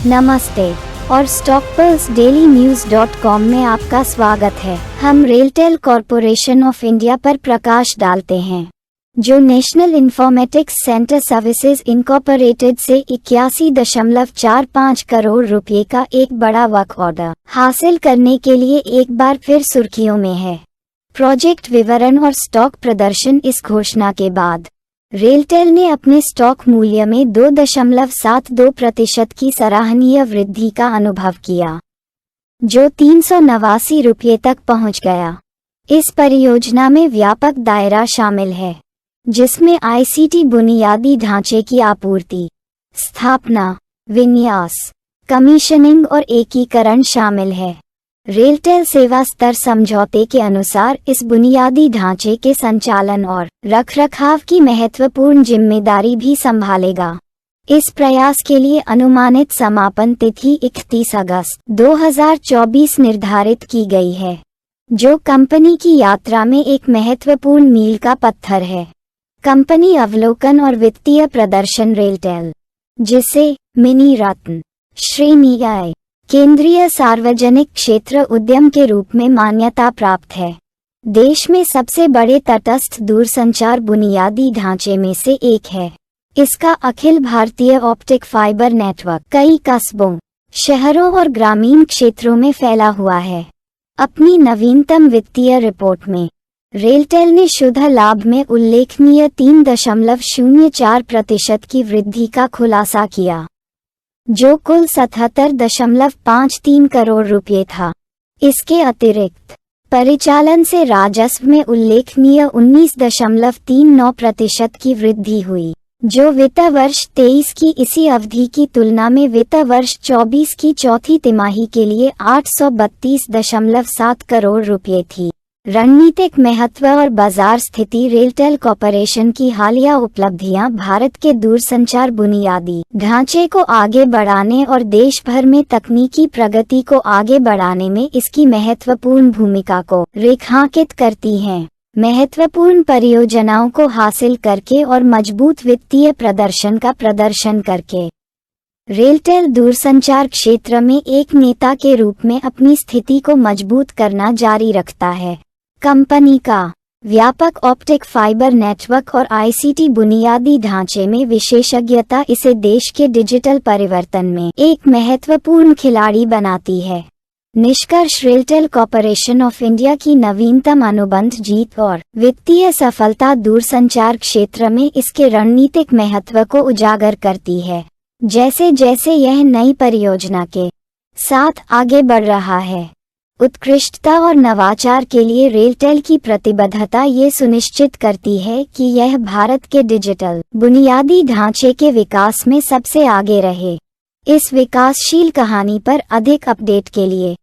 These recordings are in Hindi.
नमस्ते और StockPulseDailyNews.com में आपका स्वागत है। हम रेलटेल कॉरपोरेशन ऑफ इंडिया पर प्रकाश डालते हैं, जो national informatics centre services incorporated से 81.45 करोड़ रुपए का एक बड़ा वर्क ऑर्डर हासिल करने के लिए एक बार फिर सुर्खियों में है। प्रोजेक्ट विवरण और स्टॉक प्रदर्शन। इस घोषणा के बाद रेलटेल ने अपने स्टॉक मूल्य में 2.72% की सराहनीय वृद्धि का अनुभव किया, जो 389 रुपये तक पहुंच गया। इस परियोजना में व्यापक दायरा शामिल है, जिसमें आईसीटी बुनियादी ढांचे की आपूर्ति, स्थापना, विन्यास, कमीशनिंग और एकीकरण शामिल है। रेलटेल सेवा स्तर समझौते के अनुसार इस बुनियादी ढांचे के संचालन और रखरखाव की महत्वपूर्ण जिम्मेदारी भी संभालेगा। इस प्रयास के लिए अनुमानित समापन तिथि 31 अगस्त 2024 निर्धारित की गई है, जो कंपनी की यात्रा में एक महत्वपूर्ण मील का पत्थर है। कंपनी अवलोकन और वित्तीय प्रदर्शन। रेलटेल, जिसे मिनी रत्न श्रेणी आय केंद्रीय सार्वजनिक क्षेत्र उद्यम के रूप में मान्यता प्राप्त है, देश में सबसे बड़े तटस्थ दूरसंचार बुनियादी ढांचे में से एक है। इसका Akhil Bharatiya optic fibre network कई कस्बों, शहरों और ग्रामीण क्षेत्रों में फैला हुआ है। अपनी नवीनतम वित्तीय रिपोर्ट में रेलटेल ने शुद्ध लाभ में उल्लेखनीय 3.04% की वृद्धि का खुलासा किया, जो कुल 77.53 करोड़ रुपये था। इसके अतिरिक्त परिचालन से राजस्व में उल्लेखनीय 19.39% की वृद्धि हुई, जो वित्त वर्ष 23 की इसी अवधि की तुलना में वित्त वर्ष 24 की चौथी तिमाही के लिए 832.7 करोड़ रुपये थी। रणनीतिक महत्व और बाजार स्थिति। रेलटेल कॉरपोरेशन की हालिया उपलब्धियां भारत के दूरसंचार बुनियादी ढांचे को आगे बढ़ाने और देश भर में तकनीकी प्रगति को आगे बढ़ाने में इसकी महत्वपूर्ण भूमिका को रेखांकित करती हैं। महत्वपूर्ण परियोजनाओं को हासिल करके और मजबूत वित्तीय प्रदर्शन का प्रदर्शन करके रेलटेल दूरसंचार क्षेत्र में एक नेता के रूप में अपनी स्थिति को मजबूत करना जारी रखता है। कंपनी का व्यापक ऑप्टिक फाइबर नेटवर्क और आईसीटी बुनियादी ढांचे में विशेषज्ञता इसे देश के डिजिटल परिवर्तन में एक महत्वपूर्ण खिलाड़ी बनाती है। निष्कर्ष। रेलटेल कॉरपोरेशन ऑफ इंडिया की नवीनतम अनुबंध जीत और वित्तीय सफलता दूरसंचार क्षेत्र में इसके रणनीतिक महत्व को उजागर करती है। जैसे जैसे यह नई परियोजना के साथ आगे बढ़ रहा है, उत्कृष्टता और नवाचार के लिए रेलटेल की प्रतिबद्धता ये सुनिश्चित करती है कि यह भारत के डिजिटल बुनियादी ढांचे के विकास में सबसे आगे रहे। इस विकासशील कहानी पर अधिक अपडेट के लिए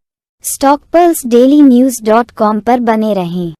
StockPulseDailyNews.com पर बने रहें।